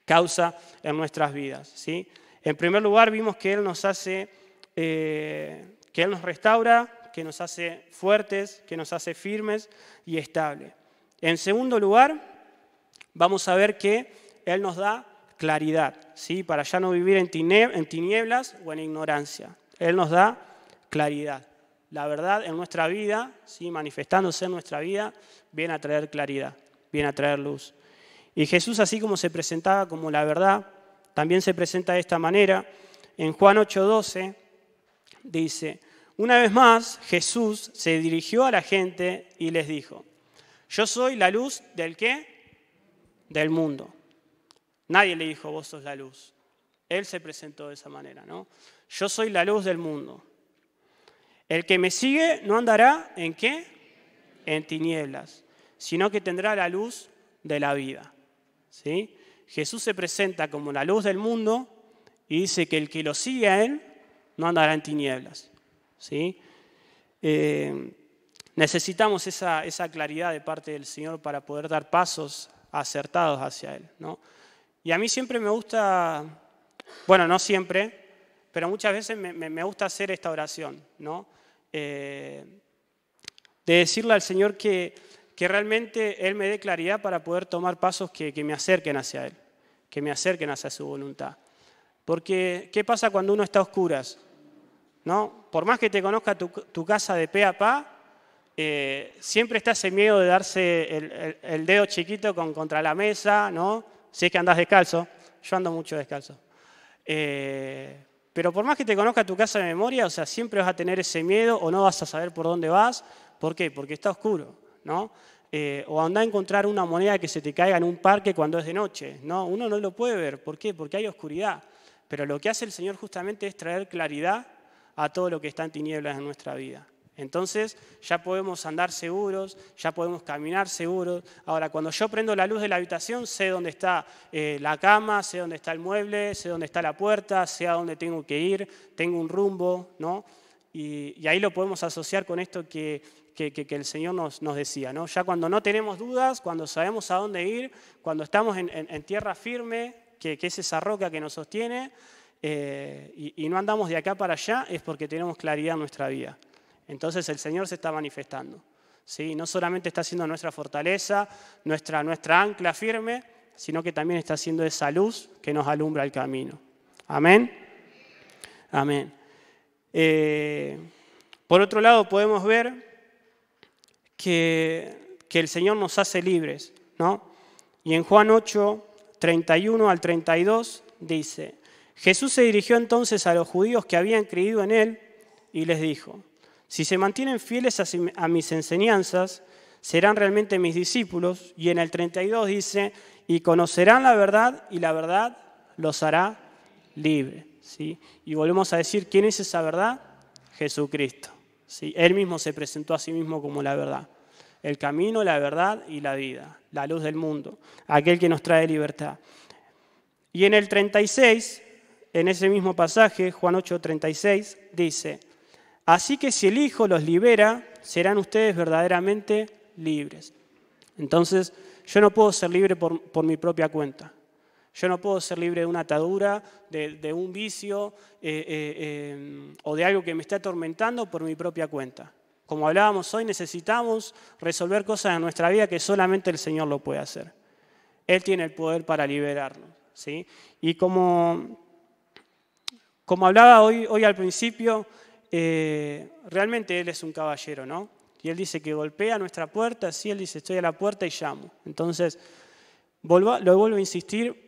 causa en nuestras vidas, ¿sí? En primer lugar vimos que Él nos hace, que Él nos restaura, que nos hace fuertes, que nos hace firmes y estables. En segundo lugar, vamos a ver que Él nos da claridad, ¿sí? Para ya no vivir en tinieblas o en ignorancia. Él nos da claridad. La verdad en nuestra vida, ¿sí? Manifestándose en nuestra vida, viene a traer claridad, viene a traer luz. Y Jesús, así como se presentaba como la verdad, también se presenta de esta manera. En Juan 8:12 dice: una vez más, Jesús se dirigió a la gente y les dijo: yo soy la luz ¿del qué? Del mundo. Nadie le dijo: vos sos la luz. Él se presentó de esa manera, ¿no? Yo soy la luz del mundo. El que me sigue no andará ¿en qué? En tinieblas, sino que tendrá la luz de la vida. ¿Sí? Jesús se presenta como la luz del mundo y dice que el que lo sigue a Él no andará en tinieblas. ¿Sí? Necesitamos esa claridad de parte del Señor para poder dar pasos acertados hacia Él, ¿no? Y a mí siempre me gusta, bueno, no siempre, pero muchas veces me gusta hacer esta oración, ¿no? De decirle al Señor que realmente Él me dé claridad para poder tomar pasos que me acerquen hacia Él, que me acerquen hacia su voluntad. Porque, ¿qué pasa cuando uno está a oscuras? ¿No? Por más que te conozca tu casa de pe a pa, siempre está ese miedo de darse el dedo chiquito contra la mesa, ¿no? Si es que andás descalzo. Yo ando mucho descalzo. Pero por más que te conozca tu casa de memoria, o sea, siempre vas a tener ese miedo o no vas a saber por dónde vas. ¿Por qué? Porque está oscuro, ¿no? O andá a encontrar una moneda que se te caiga en un parque cuando es de noche, ¿no? Uno no lo puede ver. ¿Por qué? Porque hay oscuridad. Pero lo que hace el Señor justamente es traer claridad a todo lo que está en tinieblas en nuestra vida. Entonces ya podemos andar seguros, ya podemos caminar seguros. Ahora, cuando yo prendo la luz de la habitación, sé dónde está la cama, sé dónde está el mueble, sé dónde está la puerta, sé a dónde tengo que ir, tengo un rumbo, ¿no? Y ahí lo podemos asociar con esto que el Señor nos decía, ¿no? Ya cuando no tenemos dudas, cuando sabemos a dónde ir, cuando estamos en tierra firme, que es esa roca que nos sostiene, y no andamos de acá para allá, es porque tenemos claridad en nuestra vida. Entonces el Señor se está manifestando, ¿sí? No solamente está siendo nuestra fortaleza, nuestra ancla firme, sino que también está siendo esa luz que nos alumbra el camino. Amén. Amén. Por otro lado, podemos ver que el Señor nos hace libres, ¿no? Y en Juan 8, 31 al 32 dice: Jesús se dirigió entonces a los judíos que habían creído en Él y les dijo: si se mantienen fieles a mis enseñanzas, serán realmente mis discípulos. Y en el 32 dice: y conocerán la verdad, y la verdad los hará libres. ¿Sí? Y volvemos a decir, ¿quién es esa verdad? Jesucristo. ¿Sí? Él mismo se presentó a sí mismo como la verdad. El camino, la verdad y la vida. La luz del mundo. Aquel que nos trae libertad. Y en el 36, en ese mismo pasaje, Juan 8, 36, dice: así que si el Hijo los libera, serán ustedes verdaderamente libres. Entonces, yo no puedo ser libre por mi propia cuenta. Yo no puedo ser libre de una atadura, de un vicio o de algo que me esté atormentando por mi propia cuenta. Como hablábamos hoy, necesitamos resolver cosas en nuestra vida que solamente el Señor lo puede hacer. Él tiene el poder para liberarnos, ¿sí? Y como hablaba hoy al principio, realmente Él es un caballero, ¿no? Y Él dice que golpea nuestra puerta, sí, Él dice, estoy a la puerta y llamo. Entonces, lo vuelvo a insistir,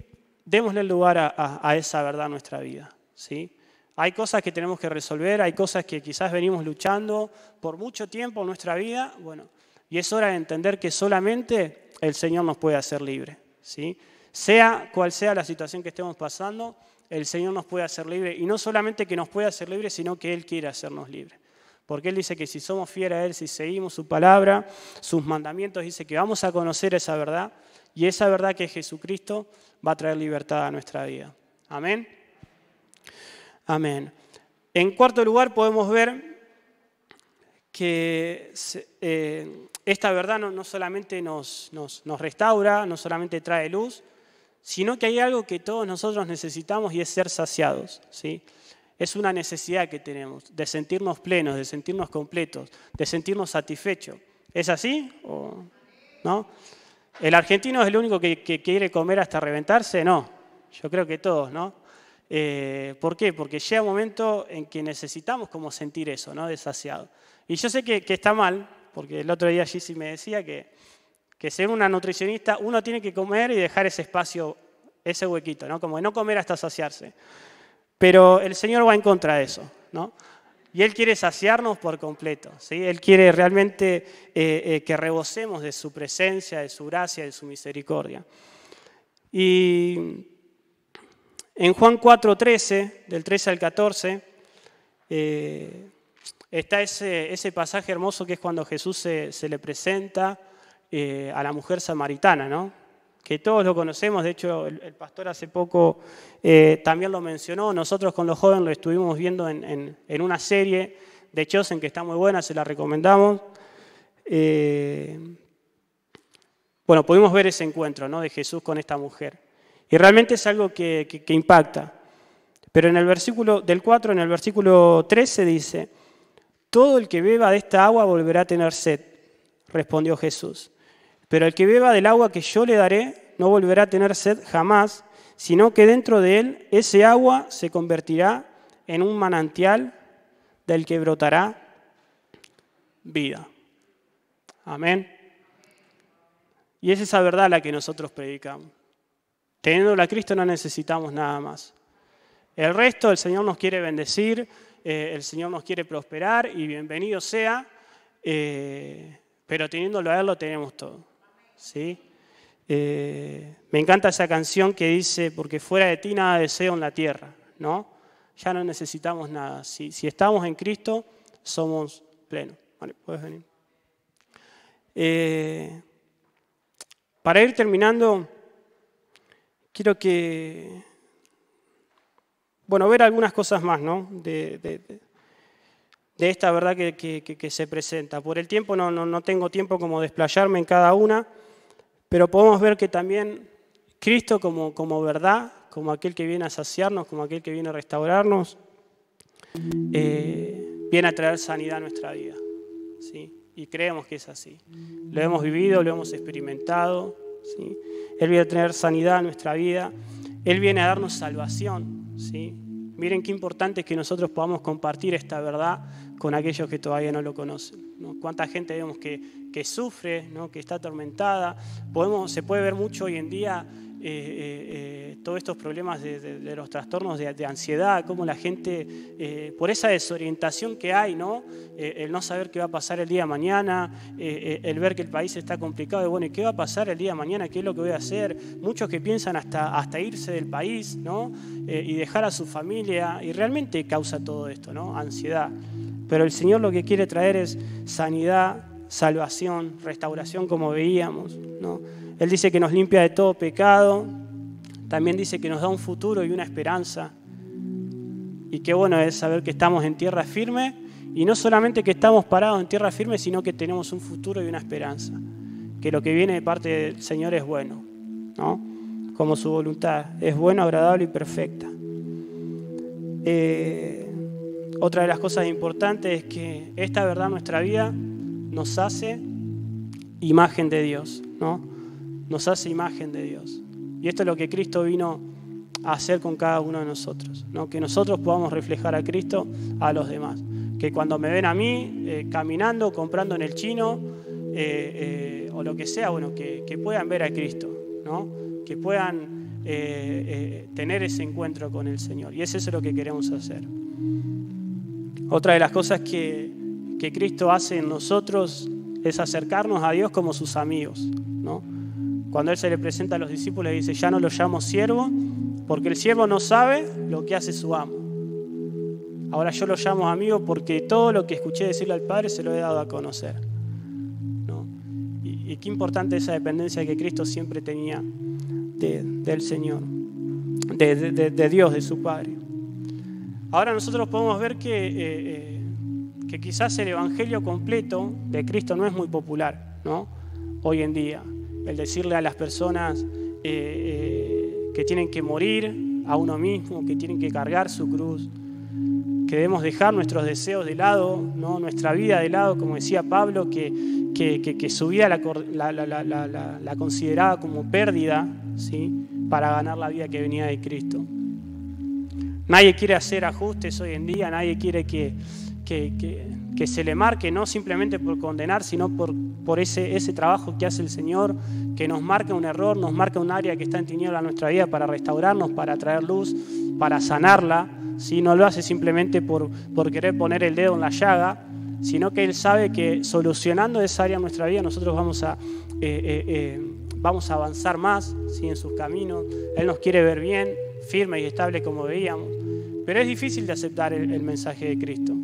démosle lugar a esa verdad en nuestra vida, ¿sí? Hay cosas que tenemos que resolver, hay cosas que quizás venimos luchando por mucho tiempo en nuestra vida, bueno, y es hora de entender que solamente el Señor nos puede hacer libre, ¿sí? Sea cual sea la situación que estemos pasando, el Señor nos puede hacer libre, y no solamente que nos puede hacer libre, sino que Él quiere hacernos libres. Porque Él dice que si somos fieles a Él, si seguimos su palabra, sus mandamientos, dice que vamos a conocer esa verdad, y esa verdad que es Jesucristo va a traer libertad a nuestra vida. Amén. Amén. En cuarto lugar podemos ver que esta verdad no solamente nos restaura, no solamente trae luz, sino que hay algo que todos nosotros necesitamos y es ser saciados, ¿sí? Es una necesidad que tenemos, de sentirnos plenos, de sentirnos completos, de sentirnos satisfechos. ¿Es así o no? ¿El argentino es el único que quiere comer hasta reventarse? No, yo creo que todos, ¿no? ¿Por qué? Porque llega un momento en que necesitamos como sentir eso, ¿no? De saciado. Y yo sé que está mal, porque el otro día Gigi me decía que según una nutricionista uno tiene que comer y dejar ese espacio, ese huequito, ¿no? Como de no comer hasta saciarse. Pero el Señor va en contra de eso, ¿no? Y Él quiere saciarnos por completo, ¿sí? Él quiere realmente que rebosemos de su presencia, de su gracia, de su misericordia. Y En Juan 4:13, del 13 al 14, está ese pasaje hermoso que es cuando Jesús se le presenta a la mujer samaritana, ¿no? Que todos lo conocemos, de hecho el pastor hace poco también lo mencionó, nosotros con los jóvenes lo estuvimos viendo en una serie de Chosen que está muy buena, se la recomendamos. Bueno, pudimos ver ese encuentro, ¿no?, de Jesús con esta mujer. Y realmente es algo que impacta. Pero en el versículo del 4, en el versículo 13 dice: todo el que beba de esta agua volverá a tener sed, respondió Jesús. Pero el que beba del agua que yo le daré no volverá a tener sed jamás, sino que dentro de él ese agua se convertirá en un manantial del que brotará vida. Amén. Y es esa verdad la que nosotros predicamos. Teniéndolo a Cristo no necesitamos nada más. El resto, el Señor nos quiere bendecir, el Señor nos quiere prosperar y bienvenido sea, pero teniéndolo a Él lo tenemos todo. ¿Sí? Me encanta esa canción que dice: porque fuera de ti nada deseo en la tierra, ¿no? Ya no necesitamos nada. Si estamos en Cristo, somos plenos. Vale, puedes venir. Para ir terminando, quiero ver algunas cosas más, ¿no?, de esta verdad que se presenta. Por el tiempo no tengo tiempo como de explayarme en cada una, pero podemos ver que también Cristo como verdad, como aquel que viene a saciarnos, como aquel que viene a restaurarnos, viene a traer sanidad a nuestra vida, ¿sí? Y creemos que es así. Lo hemos vivido, lo hemos experimentado, ¿sí? Él viene a traer sanidad a nuestra vida. Él viene a darnos salvación, ¿sí? Miren qué importante es que nosotros podamos compartir esta verdad con aquellos que todavía no lo conocen, ¿no? Cuánta gente vemos que sufre, ¿no?, que está atormentada. Se puede ver mucho hoy en día todos estos problemas de los trastornos de ansiedad, cómo la gente, por esa desorientación que hay, ¿no?, el no saber qué va a pasar el día de mañana, el ver que el país está complicado, y bueno, ¿y qué va a pasar el día de mañana? ¿Qué es lo que voy a hacer? Muchos que piensan hasta irse del país, ¿no?, y dejar a su familia, y realmente causa todo esto, ¿no?, ansiedad. Pero el Señor lo que quiere traer es sanidad, salvación, restauración, como veíamos, ¿no? Él dice que nos limpia de todo pecado, también dice que nos da un futuro y una esperanza. Y qué bueno es saber que estamos en tierra firme, y no solamente que estamos parados en tierra firme, sino que tenemos un futuro y una esperanza. Que lo que viene de parte del Señor es bueno, ¿no?, como su voluntad, es bueno, agradable y perfecta. Otra de las cosas importantes es que esta verdad en nuestra vida nos hace imagen de Dios, ¿no? Nos hace imagen de Dios. Y esto es lo que Cristo vino a hacer con cada uno de nosotros, ¿no? Que nosotros podamos reflejar a Cristo a los demás. Que cuando me ven a mí caminando, comprando en el chino o lo que sea, bueno, que puedan ver a Cristo, ¿no? Que puedan tener ese encuentro con el Señor. Y es eso lo que queremos hacer. Otra de las cosas que Cristo hace en nosotros es acercarnos a Dios como sus amigos, ¿no? Cuando Él se le presenta a los discípulos y dice: ya no los llamo siervo, porque el siervo no sabe lo que hace su amo. Ahora yo los llamo amigos porque todo lo que escuché decirle al Padre se lo he dado a conocer, ¿no? Y qué importante esa dependencia que Cristo siempre tenía del Señor, de Dios, de su Padre. Ahora nosotros podemos ver que quizás el evangelio completo de Cristo no es muy popular, ¿no?, hoy en día. El decirle a las personas que tienen que morir a uno mismo, que tienen que cargar su cruz, que debemos dejar nuestros deseos de lado, ¿no?, nuestra vida de lado, como decía Pablo, que su vida la consideraba como pérdida, ¿sí?, para ganar la vida que venía de Cristo. Nadie quiere hacer ajustes hoy en día, nadie quiere que se le marque, no simplemente por condenar, sino por ese trabajo que hace el Señor, que nos marca un error, nos marca un área que está en tiniebla en nuestra vida para restaurarnos, para traer luz, para sanarla, ¿sí? No lo hace simplemente por querer poner el dedo en la llaga, sino que Él sabe que solucionando esa área en nuestra vida nosotros vamos a vamos a avanzar más, ¿sí?, en sus caminos. Él nos quiere ver bien, firme y estable como veíamos. Pero es difícil de aceptar el mensaje de Cristo.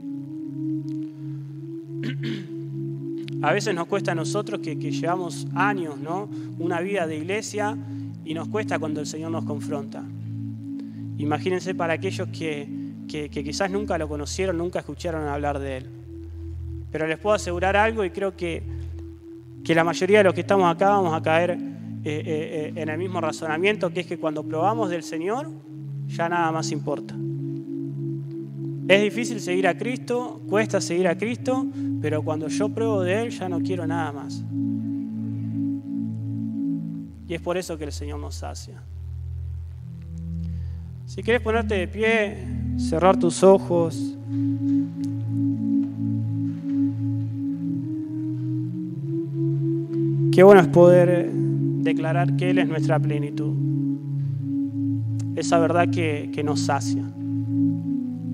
A veces nos cuesta a nosotros que llevamos años, ¿no?, una vida de iglesia, y nos cuesta cuando el Señor nos confronta. Imagínense para aquellos que quizás nunca lo conocieron, nunca escucharon hablar de Él. Pero les puedo asegurar algo, y creo que la mayoría de los que estamos acá vamos a caer en el mismo razonamiento, que es que cuando probamos del Señor, ya nada más importa. Es difícil seguir a Cristo, cuesta seguir a Cristo, pero cuando yo pruebo de Él ya no quiero nada más. Y es por eso que el Señor nos sacia. Si quieres ponerte de pie, cerrar tus ojos. Qué bueno es poder declarar que Él es nuestra plenitud. Esa verdad que nos sacia.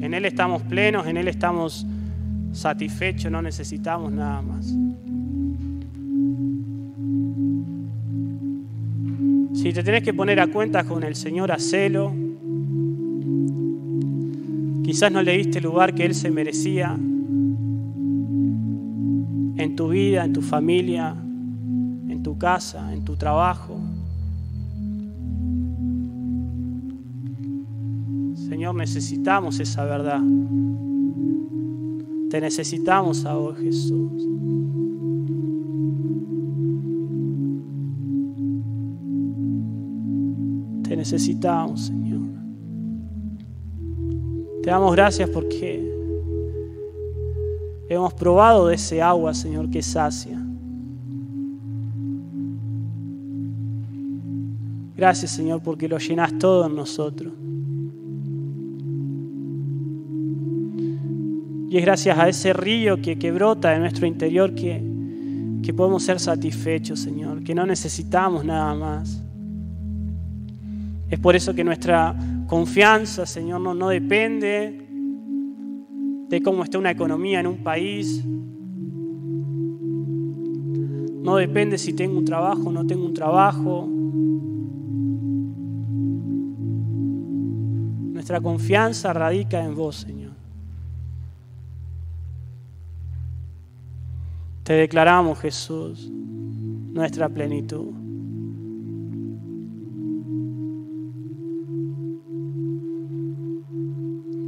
En Él estamos plenos, en Él estamos satisfechos, no necesitamos nada más. Si te tenés que poner a cuentas con el Señor, hacelo. Quizás no le diste el lugar que Él se merecía en tu vida, en tu familia, en tu casa, en tu trabajo. Señor, necesitamos esa verdad. Te necesitamos a vos, Jesús. Te necesitamos, Señor. Te damos gracias porque hemos probado de ese agua, Señor, que sacia. Gracias, Señor, porque lo llenás todo en nosotros. Y es gracias a ese río que brota de nuestro interior que podemos ser satisfechos, Señor, que no necesitamos nada más. Es por eso que nuestra confianza, Señor, no depende de cómo está una economía en un país. No depende si tengo un trabajo o no tengo un trabajo. Nuestra confianza radica en vos, Señor. Te declaramos, Jesús, nuestra plenitud.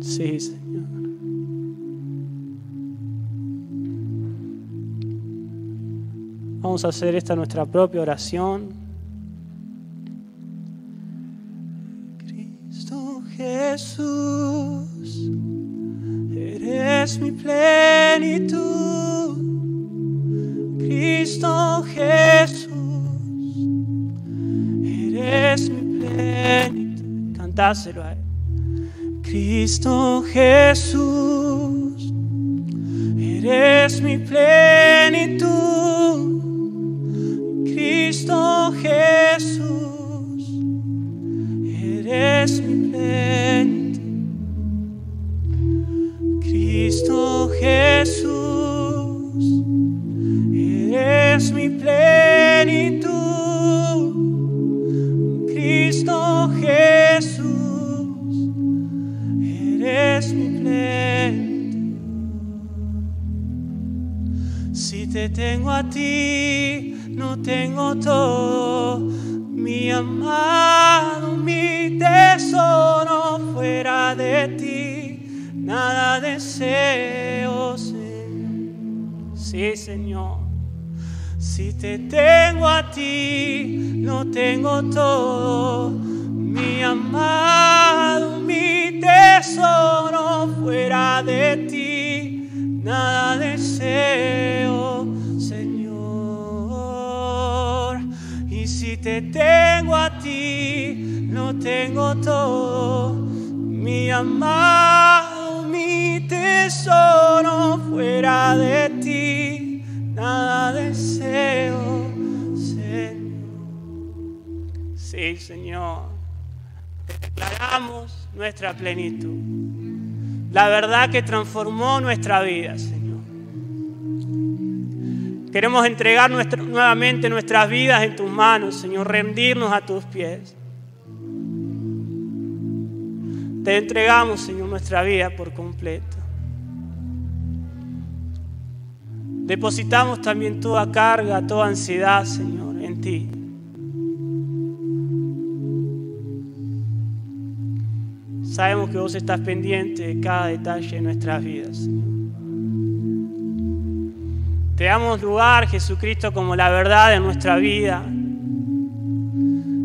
Sí, Señor. Vamos a hacer esta nuestra propia oración. Cristo Jesús, eres mi plenitud. Cristo Jesús, eres mi plenitud. Cantáselo a Él. Cristo Jesús, eres mi plenitud. Cristo Jesús, eres mi plenitud. Cristo Jesús, eres mi plenitud. Cristo Jesús, eres mi plenitud. Si te tengo a ti, no tengo todo. Mi amado, mi tesoro, fuera de ti nada deseo, Señor. Sí, Señor. Si te tengo a ti, no tengo todo. Mi amado, mi tesoro, fuera de ti nada deseo, Señor. Y si te tengo a ti, no tengo todo. Mi amado, mi tesoro, fuera de ti nada deseo, Señor. Sí, Señor. Te declaramos nuestra plenitud. La verdad que transformó nuestra vida, Señor. Queremos entregar nuevamente nuestras vidas en tus manos, Señor, rendirnos a tus pies. Te entregamos, Señor, nuestra vida por completo. Depositamos también toda carga, toda ansiedad, Señor, en ti. Sabemos que vos estás pendiente de cada detalle de nuestras vidas, Señor. Te damos lugar, Jesucristo, como la verdad de nuestra vida.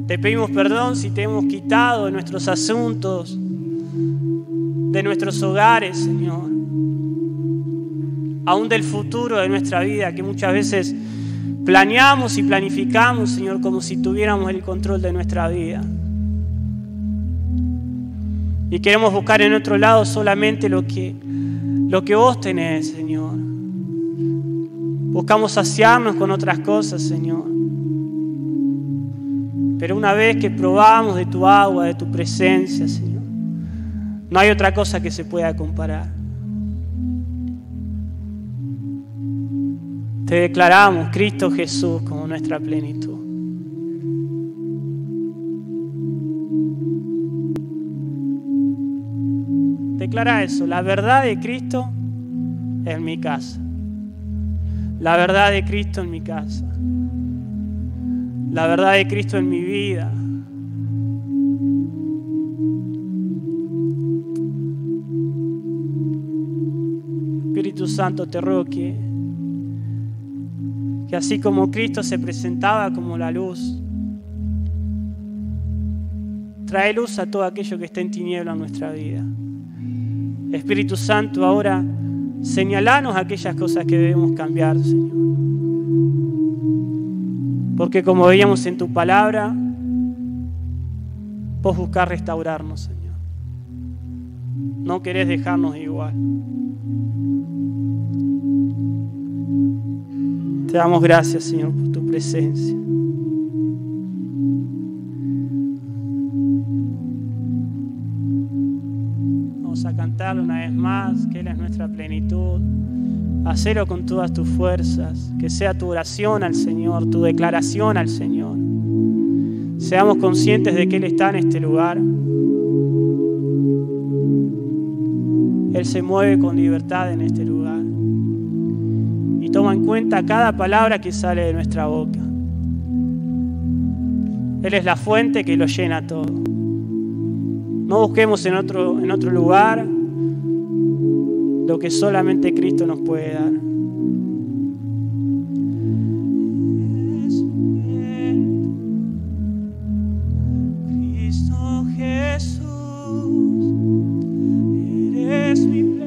Te pedimos perdón si te hemos quitado de nuestros asuntos, de nuestros hogares, Señor. Aún del futuro de nuestra vida, que muchas veces planeamos y planificamos, Señor, como si tuviéramos el control de nuestra vida. Y queremos buscar en otro lado solamente lo que vos tenés, Señor. Buscamos saciarnos con otras cosas, Señor. Pero una vez que probamos de tu agua, de tu presencia, Señor, no hay otra cosa que se pueda comparar. Te declaramos, Cristo Jesús, como nuestra plenitud. Declara eso, la verdad de Cristo en mi casa. La verdad de Cristo en mi casa. La verdad de Cristo en mi vida. Espíritu Santo, te ruego que así como Cristo se presentaba como la luz, trae luz a todo aquello que está en tiniebla en nuestra vida. Espíritu Santo, ahora señalanos aquellas cosas que debemos cambiar, Señor. Porque como veíamos en tu palabra, vos buscás restaurarnos, Señor. No querés dejarnos igual. Te damos gracias, Señor, por tu presencia. Vamos a cantarlo una vez más, que Él es nuestra plenitud. Hacelo con todas tus fuerzas, que sea tu oración al Señor, tu declaración al Señor. Seamos conscientes de que Él está en este lugar. Él se mueve con libertad en este lugar. Y toma en cuenta cada palabra que sale de nuestra boca. Él es la fuente que lo llena todo. No busquemos en otro lugar lo que solamente Cristo nos puede dar. Cristo Jesús, eres mi plenitud.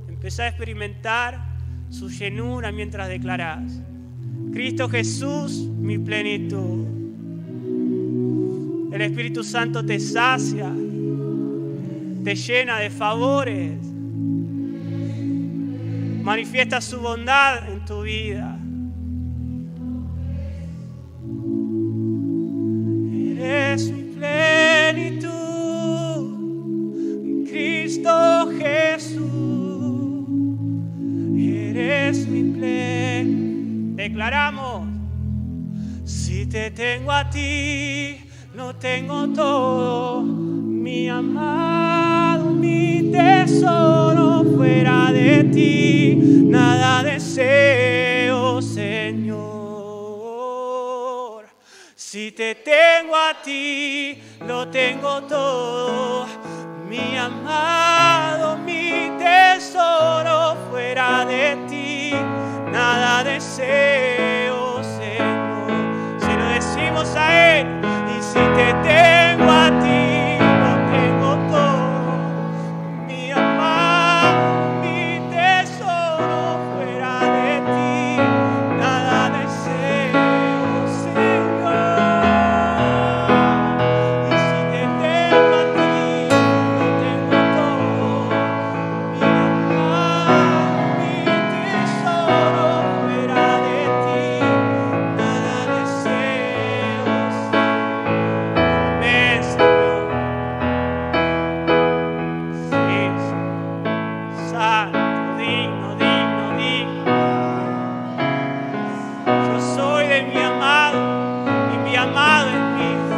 Empezá a experimentar su llenura mientras declarás: Cristo Jesús, mi plenitud. El Espíritu Santo te sacia, te llena de favores, manifiesta su bondad en tu vida. Eres mi plenitud, Cristo Jesús. Eres mi plenitud. Declaramos: si te tengo a ti, lo tengo todo, mi amado, mi tesoro. Fuera de ti nada deseo, Señor. Si te tengo a ti, lo tengo todo, mi amado, mi tesoro. Fuera de ti nada deseo. tenemos a Él. Y si te tengo a ti, lo tengo todo. Mi amado, mi tesoro, fuera de ti nada deseo, Señor. Y si te tengo a ti, lo tengo todo. Mi amado, mi tesoro, fuera de ti nada deseo, amén, Señor. Sí, santo, digno, digno, digno. Yo soy de mi amado y mi amado es mío.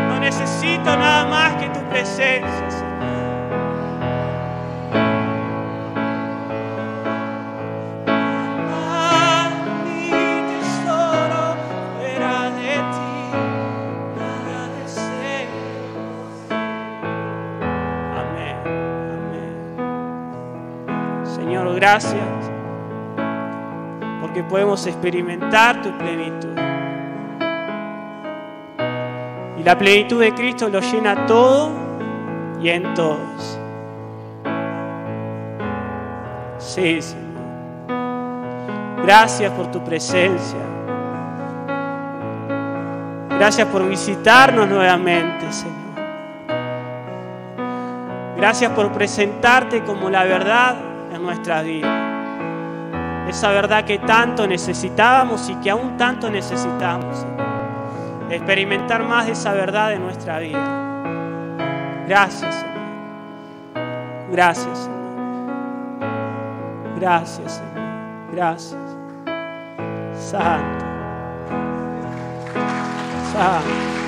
No necesito nada más que tu presencia, Señor. Mi tesoro, fuera de ti nada deseo. Amén, amén. Señor, gracias porque podemos experimentar tu plenitud. Y la plenitud de Cristo lo llena todo y en todos. Sí, Señor. Gracias por tu presencia. Gracias por visitarnos nuevamente, Señor. Gracias por presentarte como la verdad en nuestras vidas. Esa verdad que tanto necesitábamos y que aún tanto necesitamos, Señor. Experimentar más de esa verdad en nuestra vida. Gracias, Señor. Gracias, Señor. Gracias, Señor. Gracias. Santo. Santo.